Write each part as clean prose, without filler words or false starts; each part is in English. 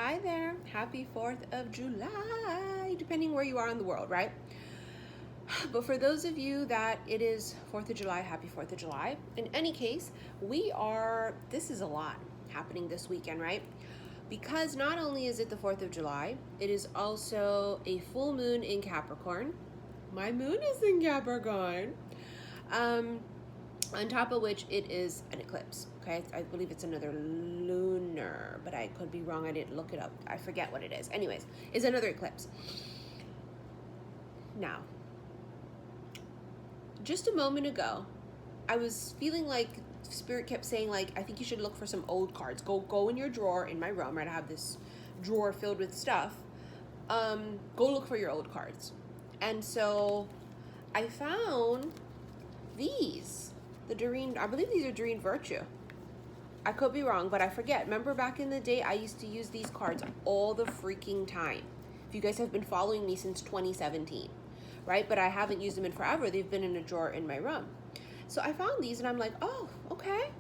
Hi there. Happy 4th of July, depending where you are in the world, right? But for those of you that it is 4th of July, happy 4th of July. In any case, this is a lot happening this weekend, right? Because not only is it the 4th of July, it is also a full moon in Capricorn. My moon is in Capricorn. On top of which it is an eclipse, okay? I believe it's another lunar, but I could be wrong. I didn't look it up. I forget what it is. Anyways, it's another eclipse. Now, just a moment ago, I was feeling like Spirit kept saying, like, I think you should look for some old cards. Go in your drawer in my room, right? I have this drawer filled with stuff. Go look for your old cards. And so I found these. The Doreen, I believe these are Doreen Virtue. I could be wrong, but I forget. Remember back in the day, I used to use these cards all the freaking time. If you guys have been following me since 2017, right? But I haven't used them in forever. They've been in a drawer in my room. So I found these and I'm like, oh, okay.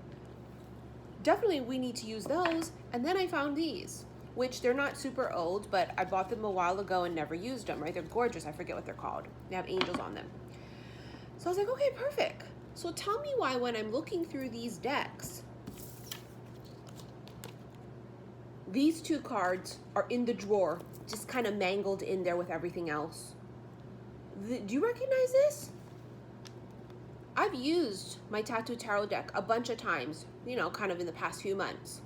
Definitely we need to use those. And then I found these, which they're not super old, but I bought them a while ago and never used them, right? They're gorgeous. I forget what they're called. They have angels on them. So I was like, okay, perfect. So tell me why when I'm looking through these decks, these two cards are in the drawer, just kind of mangled in there with everything else. Do you recognize this? I've used my Tattoo Tarot deck a bunch of times, you know, kind of in the past few months.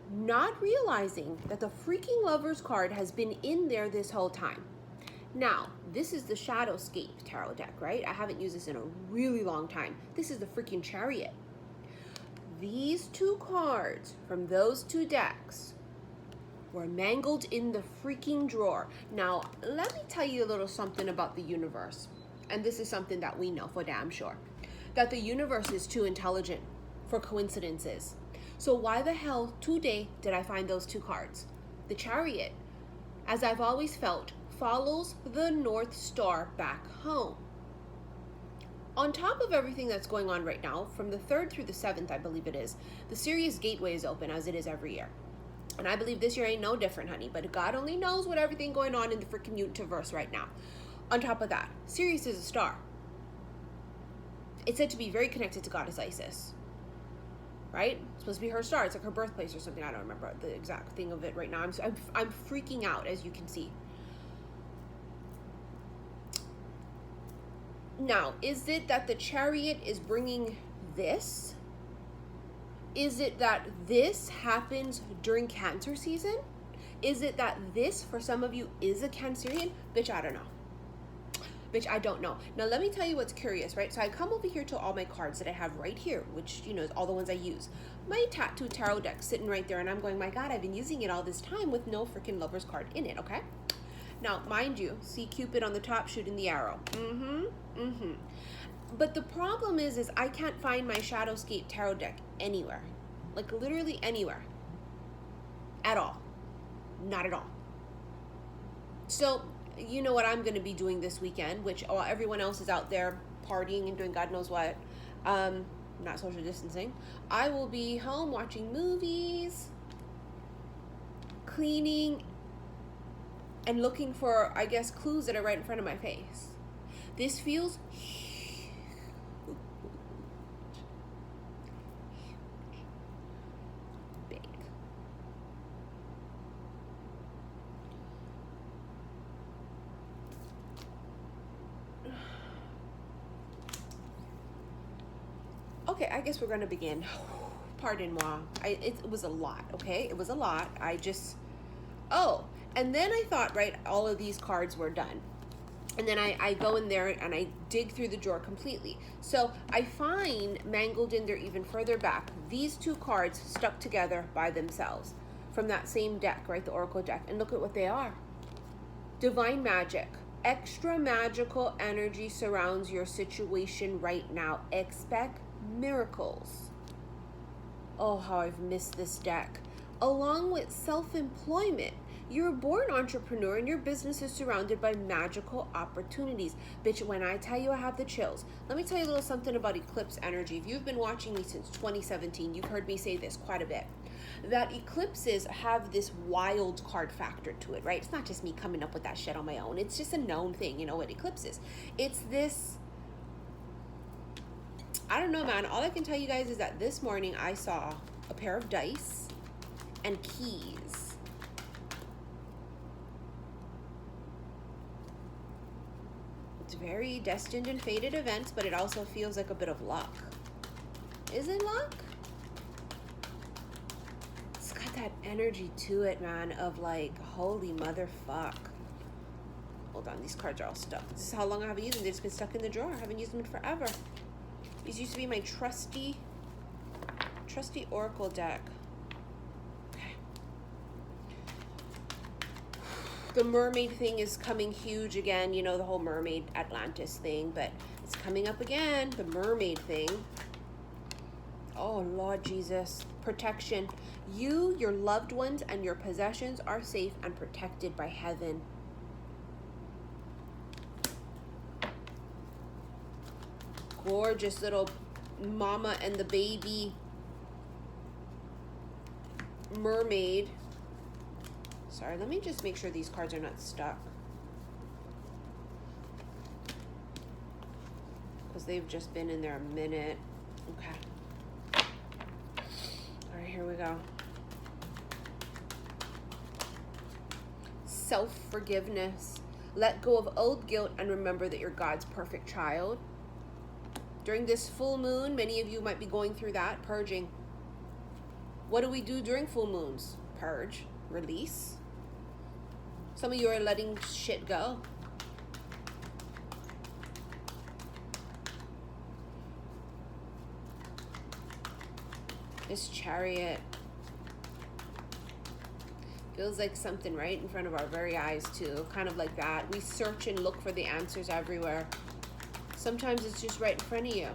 Not realizing that the freaking Lover's card has been in there this whole time. Now, this is the Shadowscape Tarot deck, right? I haven't used this in a really long time. This is the freaking Chariot. These two cards from those two decks were mangled in the freaking drawer. Now, let me tell you a little something about the universe. And this is something that we know for damn sure. That the universe is too intelligent for coincidences. So why the hell today did I find those two cards? The Chariot, as I've always felt, follows the North Star back home. On top of everything that's going on right now, from the 3rd through the 7th, I believe it is, the Sirius Gateway is open as it is every year. And I believe this year ain't no different, honey, but God only knows what everything going on in the freaking universe right now. On top of that, Sirius is a star. It's said to be very connected to goddess Isis, right? It's supposed to be her star. It's like her birthplace or something. I don't remember the exact thing of it right now. I'm freaking out, as you can see. Now, is it that the Chariot is bringing this? Is it that this happens during Cancer season? Is it that this, for some of you, is a Cancerian? Bitch, I don't know. Bitch, I don't know. Now, let me tell you what's curious, right? So I come over here to all my cards that I have right here, which, you know, is all the ones I use. My Tattoo Tarot deck sitting right there, and I'm going, my God, I've been using it all this time with no freaking Lover's card in it, okay? Now, mind you, see Cupid on the top shooting the arrow. But the problem is I can't find my Shadowscape Tarot deck anywhere. Like, literally anywhere. At all. Not at all. So, you know what I'm going to be doing this weekend, which while everyone else is out there partying and doing God knows what, not social distancing, I will be home watching movies, cleaning, and looking for, I guess, clues that are right in front of my face. This feels huge. Big. Okay, I guess we're going to begin. Pardon-moi. It was a lot, okay? It was a lot. And then I thought, right, all of these cards were done. And then I go in there and I dig through the drawer completely. So I find mangled in there even further back, these two cards stuck together by themselves from that same deck, right, the Oracle deck. And look at what they are. Divine magic. Extra magical energy surrounds your situation right now. Expect miracles. Oh, how I've missed this deck. Along with self-employment. You're a born entrepreneur and your business is surrounded by magical opportunities. Bitch, when I tell you I have the chills, let me tell you a little something about eclipse energy. If you've been watching me since 2017, you've heard me say this quite a bit. That eclipses have this wild card factor to it, right? It's not just me coming up with that shit on my own. It's just a known thing, you know what eclipses. It's this, I don't know, man. All I can tell you guys is that this morning I saw a pair of dice and keys. It's very destined and fated events, but it also feels like a bit of luck. Is it luck? It's got that energy to it, man, of like, holy motherfuck. Hold on, these cards are all stuck. This is how long I haven't used them. They've just been stuck in the drawer. I haven't used them in forever. These used to be my trusty oracle deck. Okay. The mermaid thing is coming huge again. You know, the whole mermaid Atlantis thing, but it's coming up again. The mermaid thing. Oh, Lord Jesus. Protection. You, your loved ones, and your possessions are safe and protected by heaven. Gorgeous little mama and the baby mermaid. Sorry, let me just make sure these cards are not stuck, because they've just been in there a minute. Okay. All right, here we go. Self-forgiveness. Let go of old guilt and remember that you're God's perfect child. During this full moon, many of you might be going through that, purging. What do we do during full moons? Purge, release. Some of you are letting shit go. This Chariot feels like something right in front of our very eyes too, kind of like that. We search and look for the answers everywhere. Sometimes it's just right in front of you.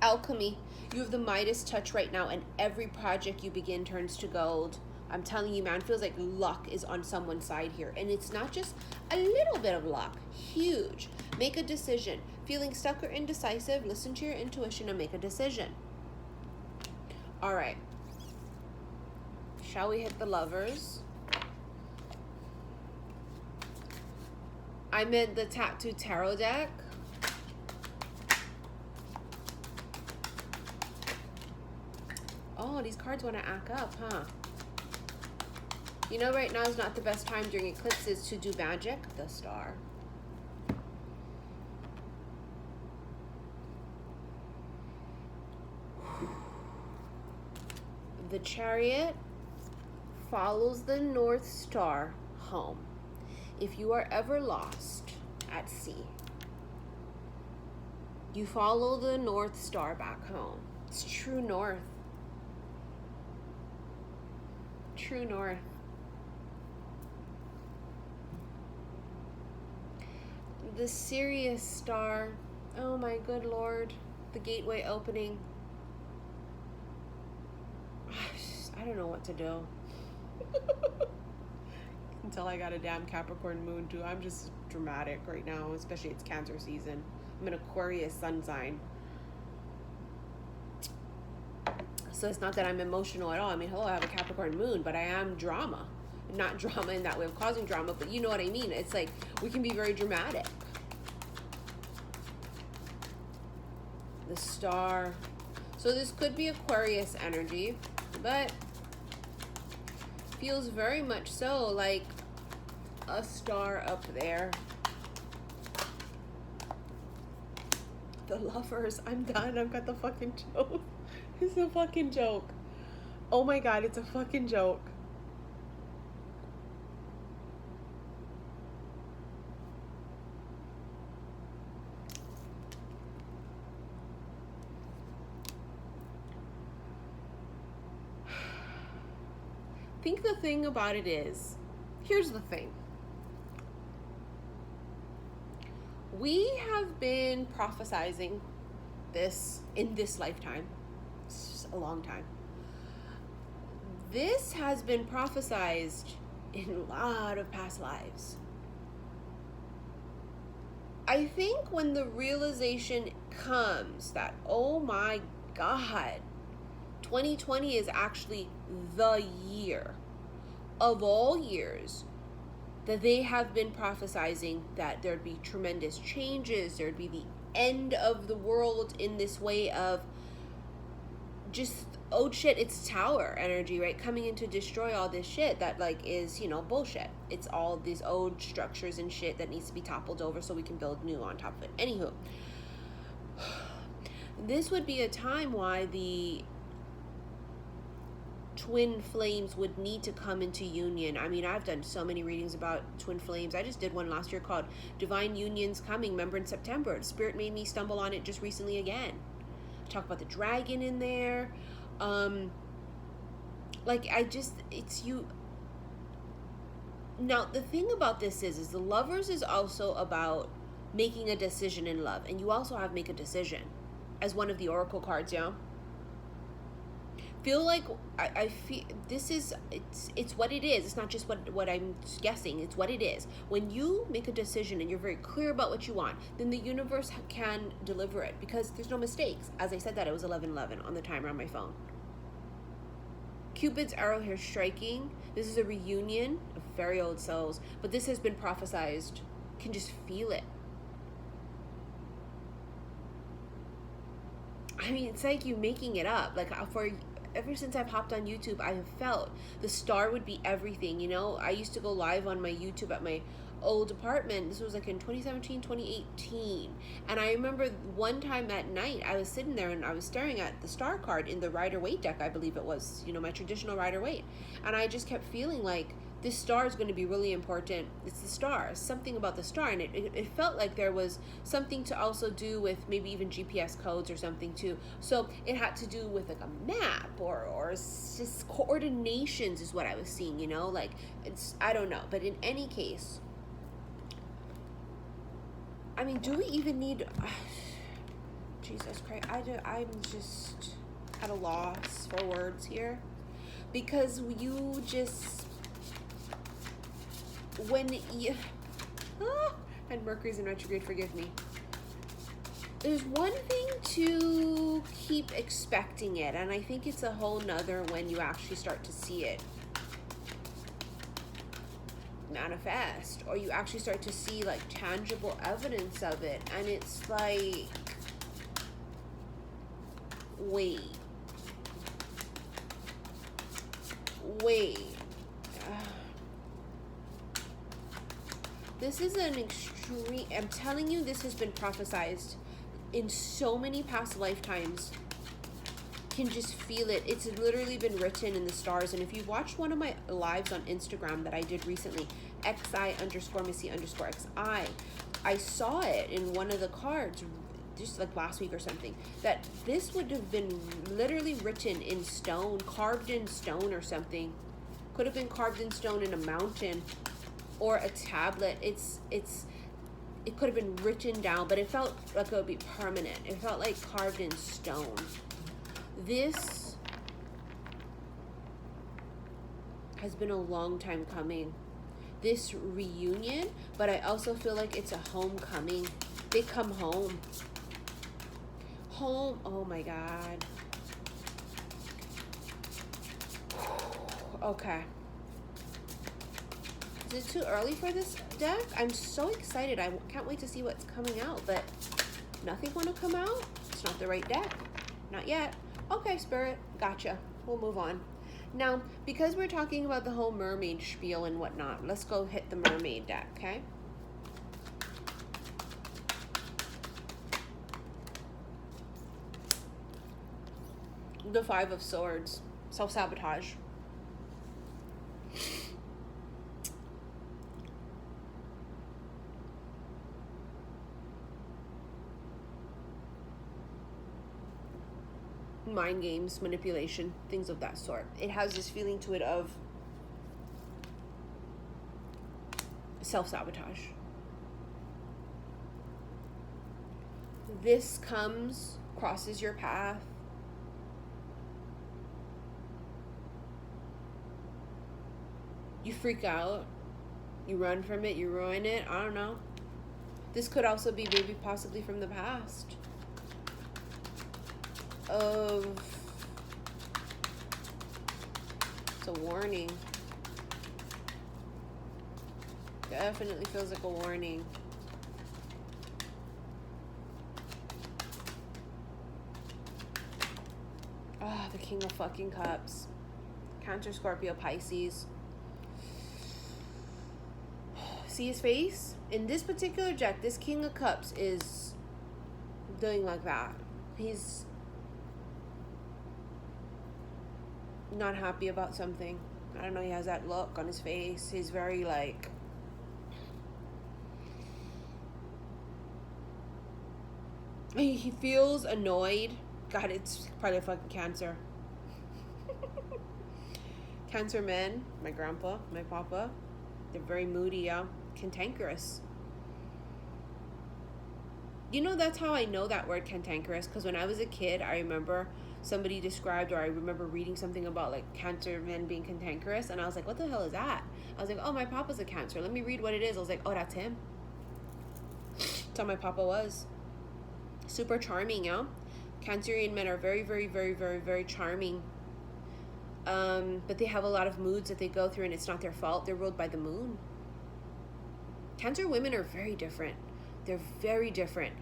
Alchemy. You have the Midas touch right now, and every project you begin turns to gold. I'm telling you, man, it feels like luck is on someone's side here. And it's not just a little bit of luck. Huge. Make a decision. Feeling stuck or indecisive, listen to your intuition and make a decision. All right. Shall we hit the Lovers? I meant the Tattoo Tarot deck. Oh, these cards want to act up, huh? You know, right now is not the best time during eclipses to do magic. The Star. The Chariot follows the North Star home. If you are ever lost at sea, you follow the North Star back home. It's true north. True north. The Sirius Star. Oh my good Lord. The gateway opening. I don't know what to do. Until I got a damn Capricorn moon too. I'm just dramatic right now, especially it's Cancer season. I'm an Aquarius sun sign. So it's not that I'm emotional at all. I mean, hello, I have a Capricorn moon, but I am drama. Not drama in that way of causing drama, but you know what I mean. It's like we can be very dramatic. The Star. So this could be Aquarius energy, but feels very much so like a star up there. The Lovers. I'm done. I've got the fucking joke. It's a fucking joke. Oh my God, it's a fucking joke. I think the thing about it is, here's the thing. We have been prophesizing this in this lifetime. It's a long time. This has been prophesized in a lot of past lives. I think when the realization comes that, oh my God, 2020 is actually the year of all years that they have been prophesizing that there'd be tremendous changes, there'd be the end of the world in this way of just, oh shit, it's tower energy, right? Coming in to destroy all this shit that like is, bullshit. It's all these old structures and shit that needs to be toppled over so we can build new on top of it. Anywho, this would be a time why the twin flames would need to come into union. I mean, I've done so many readings about twin flames. I just did one last year called Divine Unions Coming, remember, in September. Spirit made me stumble on it just recently again. I talk about the dragon in there. It's you. Now, the thing about this is the Lovers is also about making a decision in love. And you also have make a decision as one of the oracle cards, feel like I feel this is it's what it is. It's not just what I'm guessing. It's what it is. When you make a decision and you're very clear about what you want, then the universe can deliver it because there's no mistakes. As I said that, it was 11:11 on the timer on my phone. Cupid's arrow here striking. This is a reunion of very old souls, but this has been prophesized. You can just feel it. I mean, it's like you making it up. Like ever since I've hopped on YouTube, I have felt the star would be everything, I used to go live on my YouTube at my old apartment. This was like in 2017, 2018. And I remember one time at night, I was sitting there and I was staring at the star card in the Rider-Waite deck, I believe it was, my traditional Rider-Waite. And I just kept feeling like this star is going to be really important. It's the star, something about the star. And it felt like there was something to also do with maybe even GPS codes or something too. So it had to do with like a map or just coordinations is what I was seeing, like I don't know. But in any case, I mean, do we even need, Jesus Christ, I'm just at a loss for words here because you just, and Mercury's in retrograde, forgive me. There's one thing to keep expecting it, and I think it's a whole nother when you actually start to see it manifest, or you actually start to see like tangible evidence of it, and it's like, wait. This is an extreme, I'm telling you, this has been prophesized in so many past lifetimes. Can just feel it. It's literally been written in the stars. And if you've watched one of my lives on Instagram that I did recently, XI_Missy_XI, I saw it in one of the cards just like last week or something, that this would have been literally written in stone, carved in stone or something. Could have been carved in stone in a mountain or a tablet. It could have been written down, but it felt like it would be permanent. It felt like carved in stone. This has been a long time coming, this reunion, but I also feel like it's a homecoming. They come home. Oh my God. Okay. Is it too early for this deck? I'm so excited. I can't wait to see what's coming out, but nothing want to come out? It's not the right deck. Not yet. Okay, Spirit. Gotcha. We'll move on. Now, because we're talking about the whole mermaid spiel and whatnot, let's go hit the mermaid deck, okay? The Five of Swords. Self-sabotage. Mind games, manipulation, things of that sort. It has this feeling to it of self-sabotage. This crosses your path. You freak out. You run from it. You ruin it. I don't know. This could also be maybe possibly from the past. It's a warning. Definitely feels like a warning. Ah, the King of fucking Cups. Cancer, Scorpio, Pisces. See his face? In this particular deck, this King of Cups is doing like that. He's not happy about something. I don't know, he has that look on his face. He's very like... He feels annoyed. God, it's probably a fucking Cancer. Cancer men, my grandpa, my papa, they're very moody, yeah. Cantankerous. You know, that's how I know that word cantankerous, because when I was a kid, I remember somebody described, or I remember reading something about like Cancer men being cantankerous, and I was like, what the hell is that? I was like, oh, my papa's a Cancer. Let me read what it is. I was like, oh, that's him. That's how my papa was. Super charming, yeah. Cancerian men are very, very, very, very, very charming. But they have a lot of moods that they go through, and it's not their fault. They're ruled by the moon. Cancer women are very different. They're very different.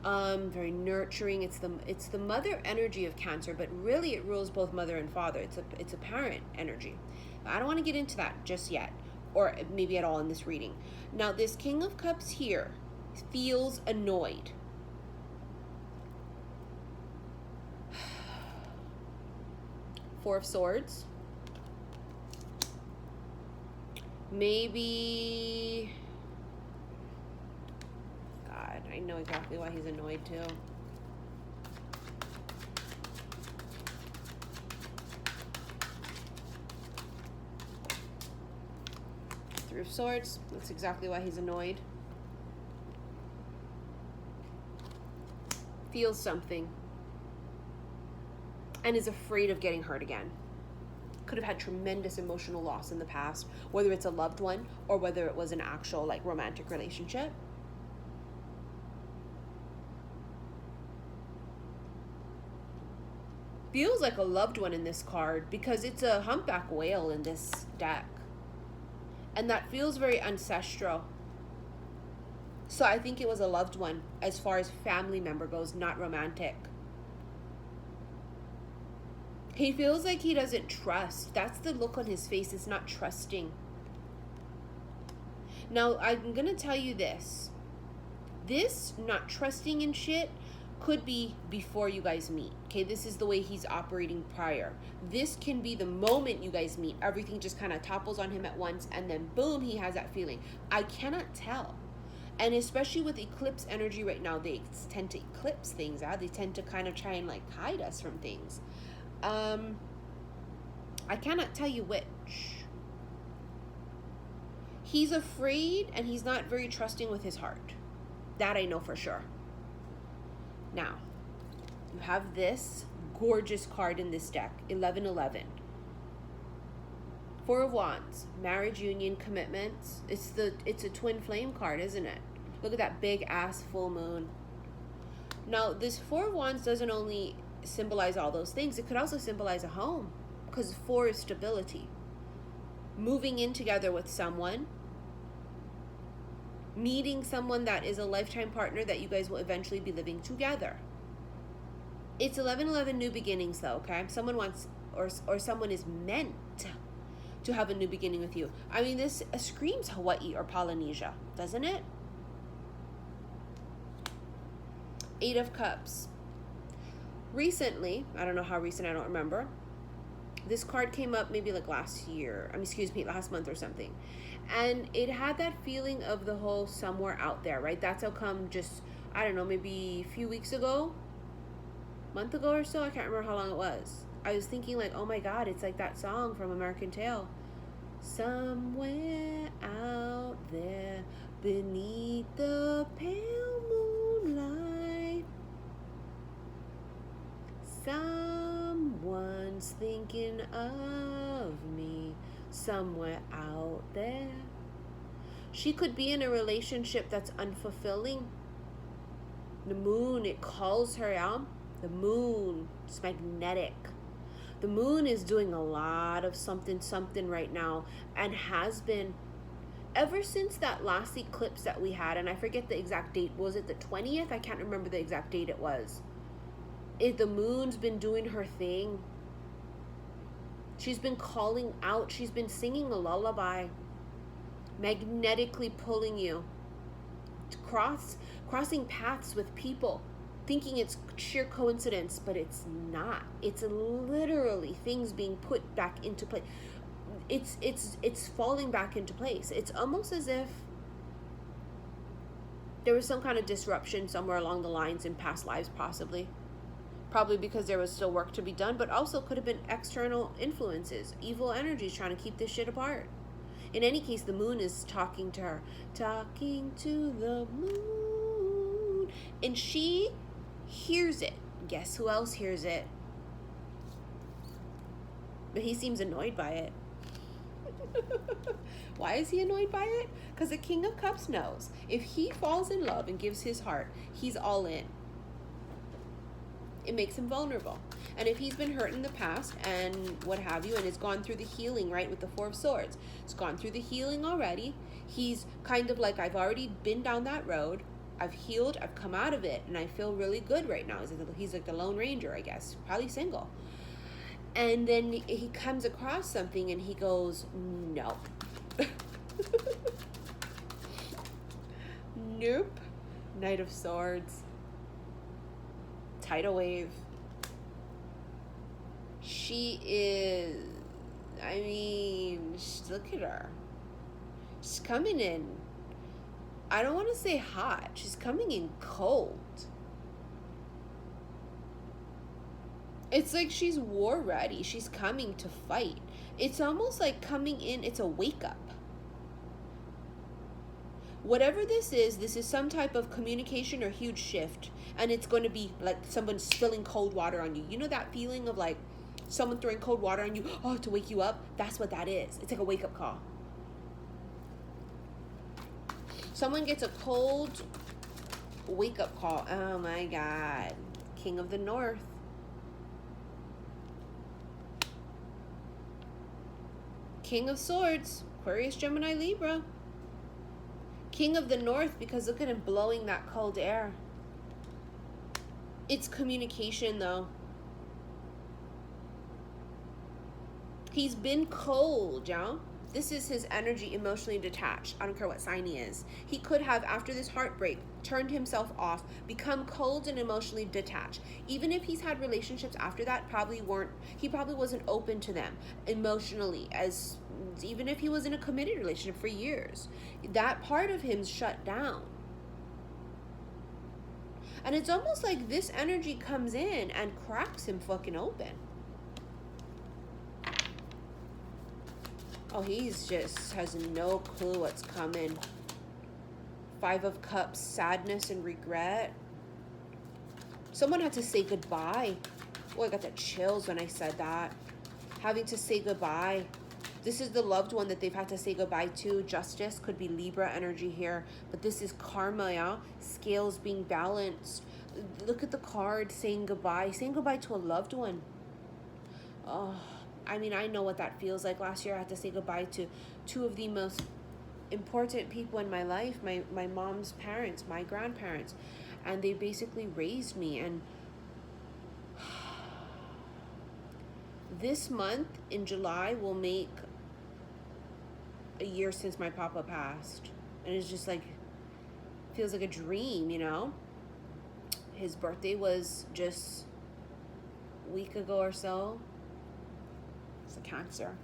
Very nurturing. It's the mother energy of Cancer, but really it rules both mother and father. It's a parent energy. I don't want to get into that just yet, or maybe at all in this reading. Now, this King of Cups here feels annoyed. Four of Swords. Maybe... God, I know exactly why he's annoyed too. Three of Swords. That's exactly why he's annoyed. Feels something. And is afraid of getting hurt again. Could have had tremendous emotional loss in the past, whether it's a loved one or whether it was an actual like romantic relationship. Feels like a loved one in this card because it's a humpback whale in this deck. And that feels very ancestral. So I think it was a loved one as far as family member goes, not romantic. He feels like he doesn't trust. That's the look on his face. It's not trusting. Now, I'm going to tell you this. This not trusting in shit could be before you guys meet. Okay, this is the way he's operating prior. This can be the moment you guys meet. Everything just kind of topples on him at once, and then boom, he has that feeling. I cannot tell. And especially with eclipse energy right now, they tend to eclipse things. They tend to kind of try and like hide us from things. I cannot tell you which. He's afraid and he's not very trusting with his heart. That I know for sure. Now, you have this gorgeous card in this deck, 1111. Four of Wands, marriage, union, commitments. It's a twin flame card, isn't it? Look at that big ass full moon. Now, this Four of Wands doesn't only symbolize all those things, it could also symbolize a home, because four is stability. Moving in together with someone, meeting someone that is a lifetime partner that you guys will eventually be living together. It's 1111 new beginnings though, okay? Someone wants, or someone is meant to have a new beginning with you. I mean, this screams Hawaii or Polynesia, doesn't it? Eight of Cups. Recently, I don't know how recent, I don't remember. This card came up maybe like last month or something. And it had that feeling of the whole somewhere out there, right? That's how come just, I don't know, maybe a few weeks ago, month ago or so, I can't remember how long it was. I was thinking like, oh my God, it's like that song from American Tail. Somewhere out there beneath the pale moonlight, someone's thinking of me somewhere out there. She could be in a relationship that's unfulfilling. The moon, it calls her out. The moon, it's magnetic. The moon is doing a lot of something right now, and has been ever since that last eclipse that we had. And I forget the exact date. Was it the 20th? I can't remember the exact date it was. The moon's been doing her thing. She's been calling out. She's been singing a lullaby, magnetically pulling you to crossing paths with people, thinking it's sheer coincidence, but it's not. It's literally things being put back into place. It's falling back into place. It's almost as if there was some kind of disruption somewhere along the lines in past lives, probably because there was still work to be done, but also could have been external influences, evil energies trying to keep this shit apart. In any case, the moon is talking to her, talking to the moon, and she hears it. Guess who else hears it? But he seems annoyed by it. Why is he annoyed by it? Because the King of Cups knows if he falls in love and gives his heart, he's all in. It makes him vulnerable. And if he's been hurt in the past and what have you, and it's gone through the healing, right, with the Four of Swords, it's gone through the healing already. He's kind of like, I've already been down that road. I've healed. I've come out of it. And I feel really good right now. He's like the Lone Ranger, I guess. Probably single. And then he comes across something and he goes, no. Nope. Knight of Swords. Tidal wave. She is, I mean, look at her. She's coming in, I don't want to say hot. She's coming in cold. It's like she's war ready. She's coming to fight. It's almost like coming in, it's a wake up. Whatever this is some type of communication or huge shift. And it's going to be like someone spilling cold water on you. You know that feeling of like someone throwing cold water on you, to wake you up? That's what that is. It's like a wake up call. Someone gets a cold wake up call. Oh my God. King of the North. King of Swords. Aquarius, Gemini, Libra. King of the North, because look at him blowing that cold air. It's communication though. He's been cold, y'all. This is his energy, emotionally detached. I don't care what sign he is. He could have, after this heartbreak, turned himself off, become cold and emotionally detached. Even if he's had relationships after that, he probably wasn't open to them emotionally, as even if he was in a committed relationship for years. That part of him's shut down. And it's almost like this energy comes in and cracks him fucking open. Oh, he's just has no clue what's coming. Five of Cups, sadness and regret. Someone had to say goodbye. Oh, I got the chills when I said that. Having to say goodbye. This is the loved one that they've had to say goodbye to. Justice could be Libra energy here. But this is karma, yeah? Scales being balanced. Look at the card saying goodbye. Saying goodbye to a loved one. Oh, I mean, I know what that feels like. Last year I had to say goodbye to two of the most important people in my life. My mom's parents, my grandparents. And they basically raised me. And this month in July will make a year since my papa passed. And it's just like, feels like a dream, you know? His birthday was just a week ago or so. It's a Cancer.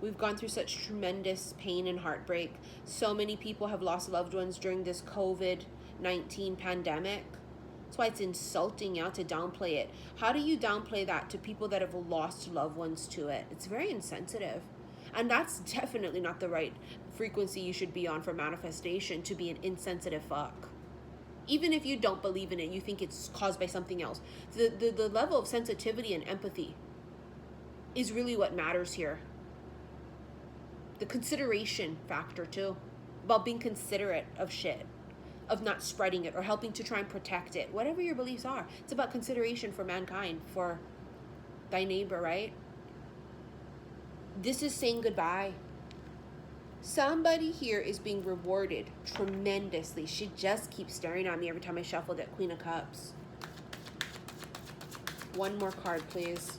We've gone through such tremendous pain and heartbreak. So many people have lost loved ones during this COVID-19 pandemic. That's why it's insulting, yeah, to downplay it. How do you downplay that to people that have lost loved ones to it? It's very insensitive. And that's definitely not the right frequency you should be on for manifestation, to be an insensitive fuck. Even if you don't believe in it, you think it's caused by something else. The level of sensitivity and empathy is really what matters here. The consideration factor too, about being considerate of shit, of not spreading it or helping to try and protect it. Whatever your beliefs are, it's about consideration for mankind, for thy neighbor, right? This is saying goodbye. Somebody here is being rewarded tremendously. She just keeps staring at me every time I shuffle that Queen of Cups. One more card, please.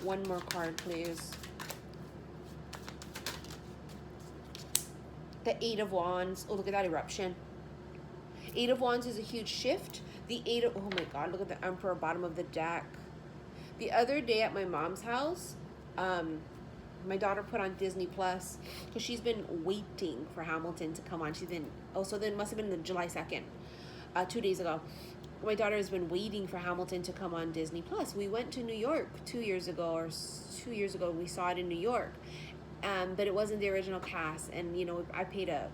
One more card, please. The Eight of Wands. Oh, look at that eruption. Eight of Wands is a huge shift. The Eight of... Oh my God, look at the Emperor bottom of the deck. The other day at my mom's house, my daughter put on Disney Plus because she's been waiting for Hamilton to come on. She's been... Oh, so then it must have been the July 2nd, 2 days ago. My daughter has been waiting for Hamilton to come on Disney Plus. We went to New York 2 years ago, or 2 years ago. We saw it in New York. But it wasn't the original cast, and you know, I paid a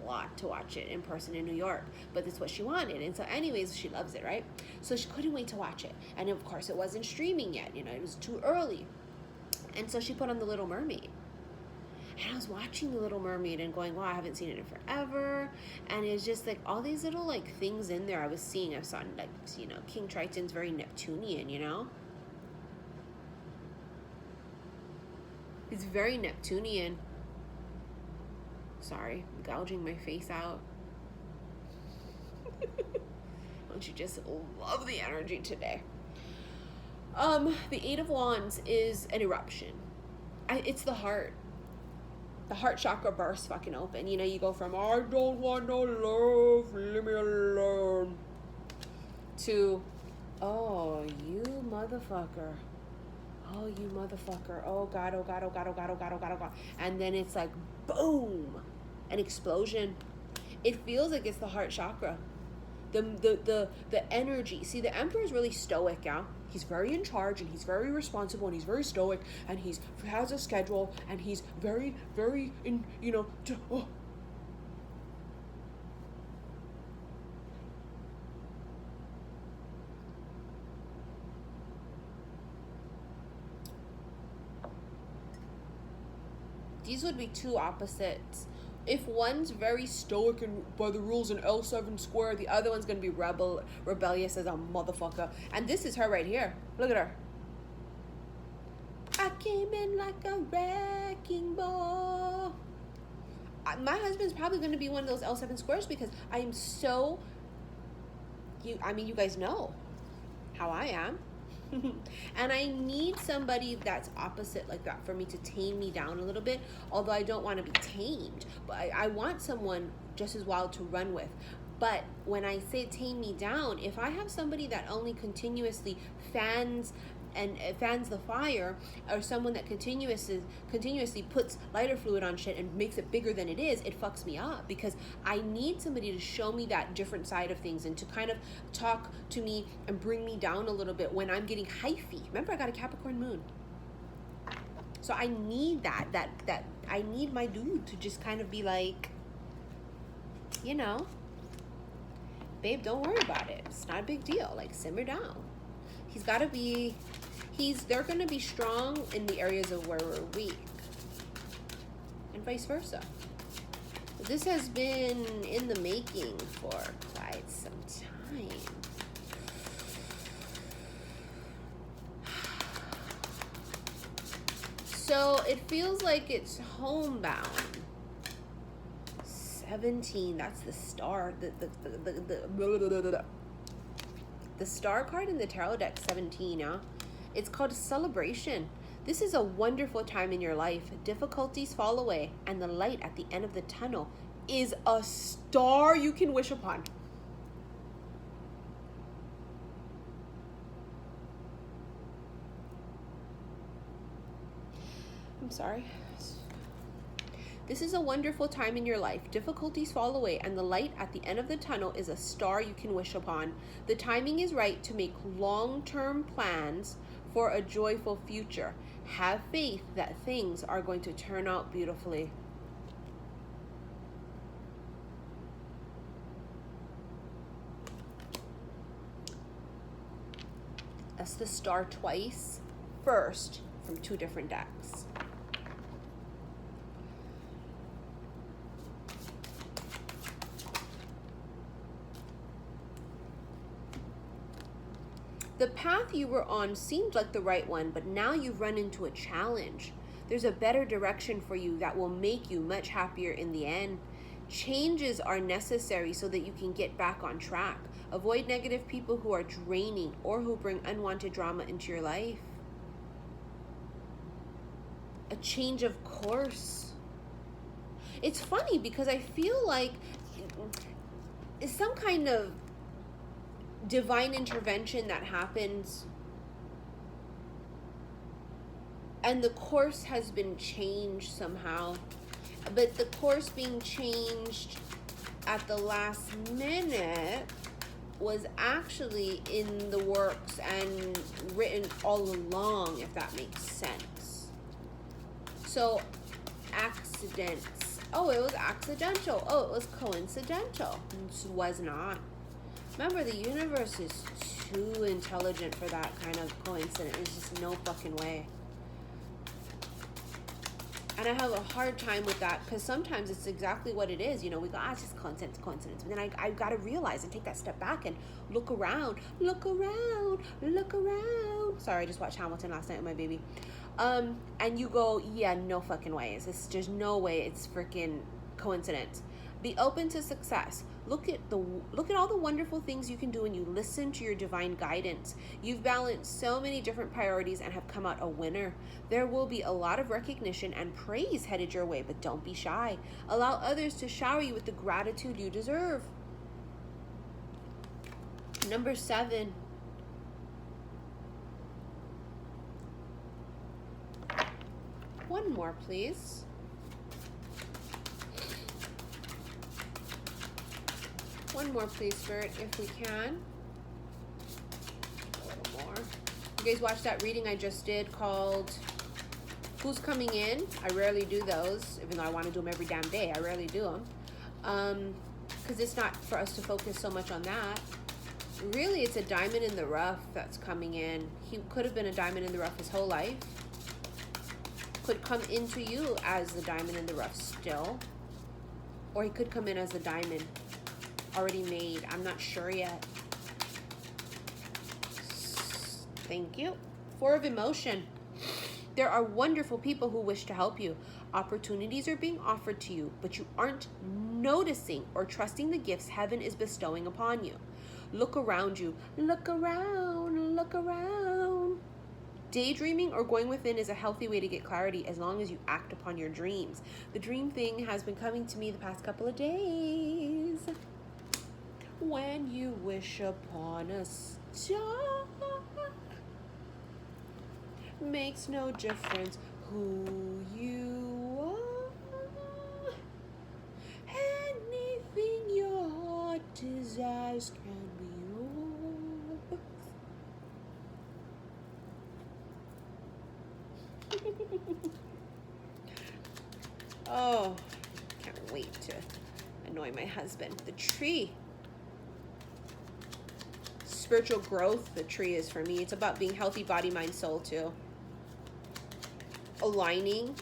lot to watch it in person in New York, but that's what she wanted. And so anyways, she loves it, right? So she couldn't wait to watch it, and of course it wasn't streaming yet, you know, it was too early. And so she put on The Little Mermaid, and I was watching The Little Mermaid and going, wow, I haven't seen it in forever. And it's just like all these little like things in there I was seeing. I saw, like, you know, King Triton's very Neptunian, you know. It's very Neptunian. Sorry, I'm gouging my face out. Don't you just love the energy today? The Eight of Wands is an eruption. It's the heart. The heart chakra bursts fucking open. You know, you go from, I don't want no love, leave me alone, to, oh, you motherfucker. Oh, you motherfucker. Oh, God, oh, God, oh, God, oh, God, oh, God, oh, God, oh, God. And then it's like, boom, an explosion. It feels like it's the heart chakra. The energy. See, the Emperor is really stoic, yeah? He's very in charge, and he's very responsible, and he's very stoic, and he has a schedule, and he's very, very, in, you know, oh. These would be two opposites. If one's very stoic and by the rules in L7 square, the other one's going to be rebellious as a motherfucker. And this is her right here. Look at her. I came in like a wrecking ball. My husband's probably going to be one of those L7 squares because I am so... you guys know how I am. And I need somebody that's opposite like that for me to tame me down a little bit, although I don't want to be tamed, but I want someone just as wild to run with. But when I say tame me down, if I have somebody that only continuously fans the fire, or someone that continuously puts lighter fluid on shit and makes it bigger than it is, it fucks me up, because I need somebody to show me that different side of things and to kind of talk to me and bring me down a little bit when I'm getting hyphy. Remember, I got a Capricorn moon, so I need that I need my dude to just kind of be like, you know, babe, don't worry about it, it's not a big deal, like, simmer down. He's got to be, they're going to be strong in the areas of where we're weak, and vice versa. This has been in the making for quite some time. So it feels like it's homebound. 17, that's the star, the star card in the tarot deck, 17, yeah? It's called celebration. This is a wonderful time in your life. Difficulties fall away, and the light at the end of the tunnel is a star you can wish upon. I'm sorry. This is a wonderful time in your life. Difficulties fall away, and the light at the end of the tunnel is a star you can wish upon. The timing is right to make long-term plans for a joyful future. Have faith that things are going to turn out beautifully. That's the star twice, first, from two different decks. The path you were on seemed like the right one, but now you've run into a challenge. There's a better direction for you that will make you much happier in the end. Changes are necessary so that you can get back on track. Avoid negative people who are draining or who bring unwanted drama into your life. A change of course. It's funny because I feel like it's some kind of divine intervention that happens, and the course has been changed somehow. But the course being changed at the last minute was actually in the works and written all along, if that makes sense. So accidents. Oh, it was accidental. Oh, it was coincidental. It was not. Remember, the universe is too intelligent for that kind of coincidence. There's just no fucking way. And I have a hard time with that because sometimes it's exactly what it is. You know, we go, it's just coincidence. But then I've got to realize and take that step back and look around. Sorry, I just watched Hamilton last night with my baby. And you go, yeah, no fucking way. There's no way it's freaking coincidence. Be open to success. Look at all the wonderful things you can do when you listen to your divine guidance. You've balanced so many different priorities and have come out a winner. There will be a lot of recognition and praise headed your way, but don't be shy. Allow others to shower you with the gratitude you deserve. Number 7. One more, please. One more, please, Spirit, if we can. A little more. You guys watched that reading I just did called Who's Coming In? I rarely do those, even though I want to do them every damn day. I rarely do them. Because it's not for us to focus so much on that. Really, it's a diamond in the rough that's coming in. He could have been a diamond in the rough his whole life. Could come into you as the diamond in the rough still. Or he could come in as a diamond already made. I'm not sure yet. Thank you. 4 of emotion. There are wonderful people who wish to help you. Opportunities are being offered to you, but you aren't noticing or trusting the gifts heaven is bestowing upon you. Look around you. Look around. Look around. Daydreaming or going within is a healthy way to get clarity as long as you act upon your dreams. The dream thing has been coming to me the past couple of days. When you wish upon a star, makes no difference who you are. Anything your heart desires can be yours. Oh, can't wait to annoy my husband. The tree. Spiritual growth, the tree is for me. It's about being healthy body, mind, soul too. Aligning.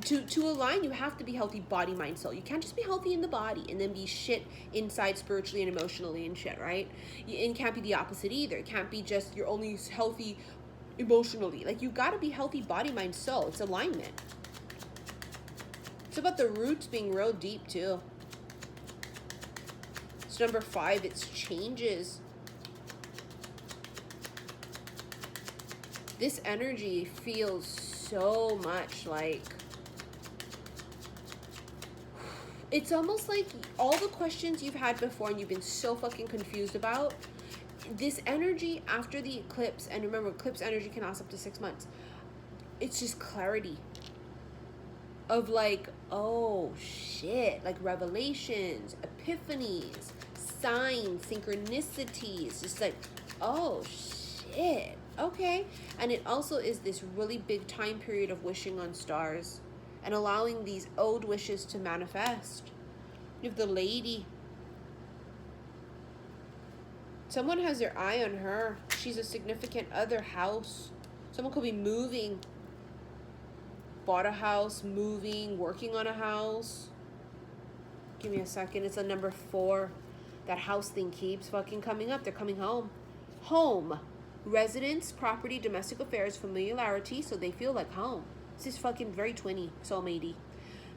To align, you have to be healthy body, mind, soul. You can't just be healthy in the body and then be shit inside spiritually and emotionally and shit, right? And it can't be the opposite either. It can't be just you're only healthy emotionally. Like, you got to be healthy body, mind, soul. It's alignment. It's about the roots being real deep too. It's number 5. It's changes. This energy feels so much like, it's almost like all the questions you've had before and you've been so fucking confused about, this energy after the eclipse, and remember, eclipse energy can last up to 6 months. It's just clarity of like, oh shit, like revelations, epiphanies, signs, synchronicities, just like, oh shit, okay. And it also is this really big time period of wishing on stars and allowing these old wishes to manifest. You have the lady. Someone has their eye on her. She's a significant other. House. Someone could be moving. Bought a house, moving, working on a house. Give me a second. It's a number 4. That house thing keeps fucking coming up. They're coming home. Home, residence, property, domestic affairs, familiarity, so they feel like home. This is fucking very twinny, soulmatey.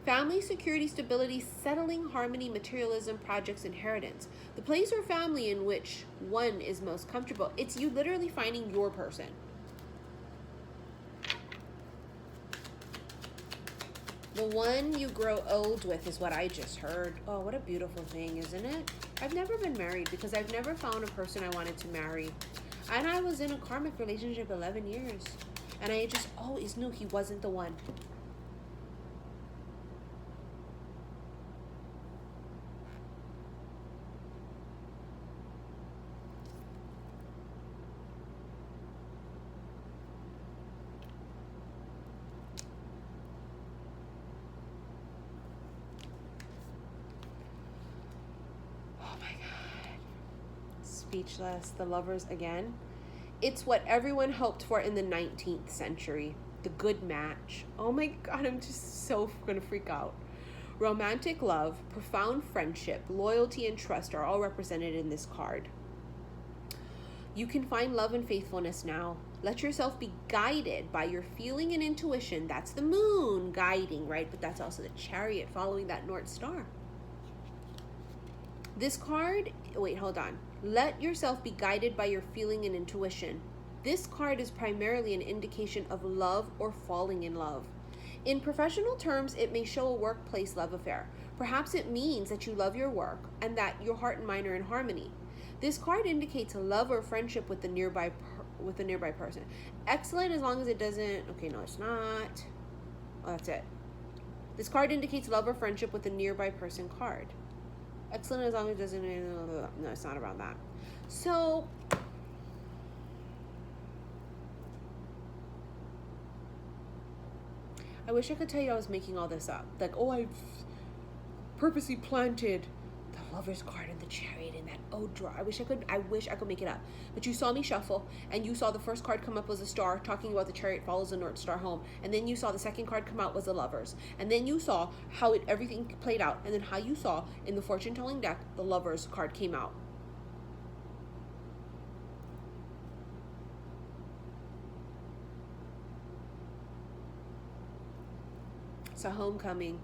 Family, security, stability, settling, harmony, materialism, projects, inheritance. The place or family in which one is most comfortable. It's you literally finding your person. The one you grow old with is what I just heard. Oh, what a beautiful thing, isn't it? I've never been married because I've never found a person I wanted to marry. And I was in a karmic relationship 11 years. And I just always knew he wasn't the one. Speechless. The Lovers again. It's what everyone hoped for in the 19th century. The good match. Oh my god, I'm just so gonna freak out. Romantic love, profound friendship, loyalty, and trust are all represented in this card. You can find love and faithfulness now. Let yourself be guided by your feeling and intuition. That's the moon guiding, right? But that's also the Chariot following that North Star. This card, wait, hold on. Let yourself be guided by your feeling and intuition. This card is primarily an indication of love or falling in love. In professional terms, it may show a workplace love affair. Perhaps it means that you love your work and that your heart and mind are in harmony. This card indicates a love or friendship with a nearby person. Excellent as long as it doesn't... Okay, no, it's not. Oh, that's it. This card indicates love or friendship with a nearby person card. Excellent as long as it doesn't... No, it's not around that. So... I wish I could tell you I was making all this up. Like, oh, I've purposely planted the Lover's card and the Chariot in that drawer. I wish I could make it up. But you saw me shuffle, and you saw the first card come up was a star, talking about the Chariot follows the North Star home. And then you saw the second card come out was the Lovers. And then you saw how everything played out. And then how you saw in the fortune-telling deck, the Lovers card came out. It's a homecoming.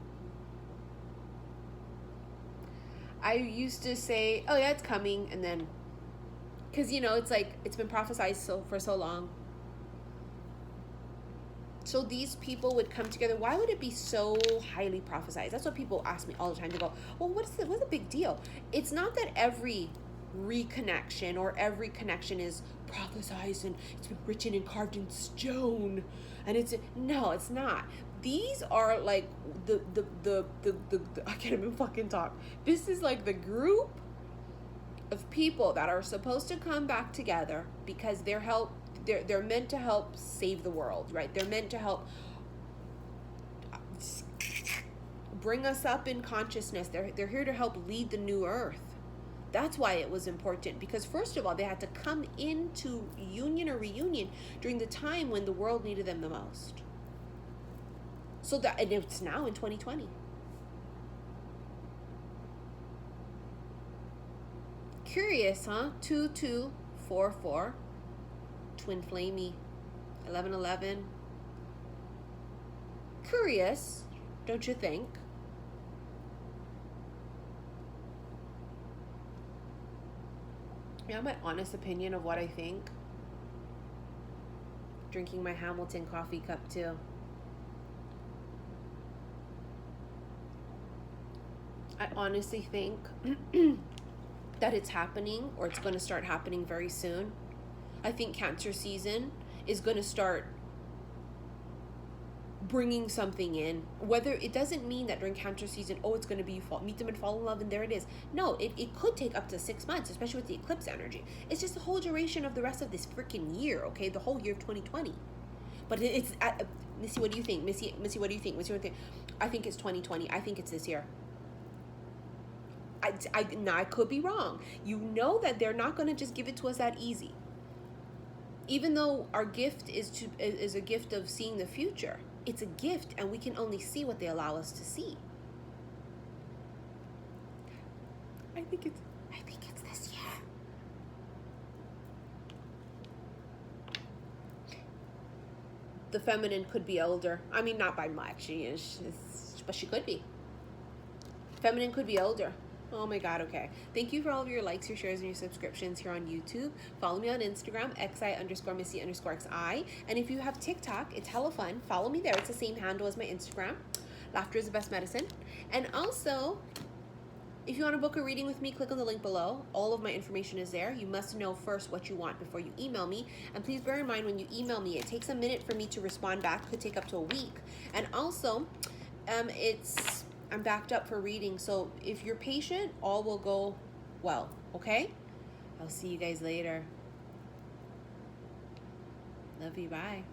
I used to say, oh yeah, it's coming, and then, because it's like it's been prophesied for so long. So these people would come together. Why would it be so highly prophesized? That's what people ask me all the time. They go, well, what's the big deal? It's not that every reconnection or every connection is prophesized and it's been written and carved in stone, and it's not. These are like the I can't even fucking talk. This is like the group of people that are supposed to come back together because they're meant to help save the world, right? They're meant to help bring us up in consciousness. They're here to help lead the new earth. That's why it was important, because first of all, they had to come into union or reunion during the time when the world needed them the most. And it's now in 2020. Curious, huh? 2244, Twinflame, 1111. Curious, don't you think? My honest opinion of what I think. Drinking my Hamilton coffee cup too. I honestly think that it's happening, or it's going to start happening very soon. I think Cancer season is going to start bringing something in. Whether it doesn't mean that during Cancer season, it's going to be meet them and fall in love and there it is. No, it could take up to 6 months, especially with the eclipse energy. It's just the whole duration of the rest of this freaking year, okay? The whole year of 2020. But it's... Missy, what do you think? Missy, what do you think? Missy, what do you think? I think it's 2020. I think it's this year. I could be wrong. You know that they're not going to just give it to us that easy. Even though our gift is a gift of seeing the future, it's a gift, and we can only see what they allow us to see. I think it's this year. the feminine could be older. I mean, not by much, she is, but she could be. Feminine could be older. Oh my God, okay. Thank you for all of your likes, your shares, and your subscriptions here on YouTube. Follow me on Instagram, xi_missy_xi. And if you have TikTok, it's hella fun. Follow me there. It's the same handle as my Instagram. Laughter is the best medicine. And also, if you want to book a reading with me, click on the link below. All of my information is there. You must know first what you want before you email me. And please bear in mind, when you email me, it takes a minute for me to respond back. Could take up to a week. And also, I'm backed up for reading, so if you're patient, all will go well, okay? I'll see you guys later. Love you, bye.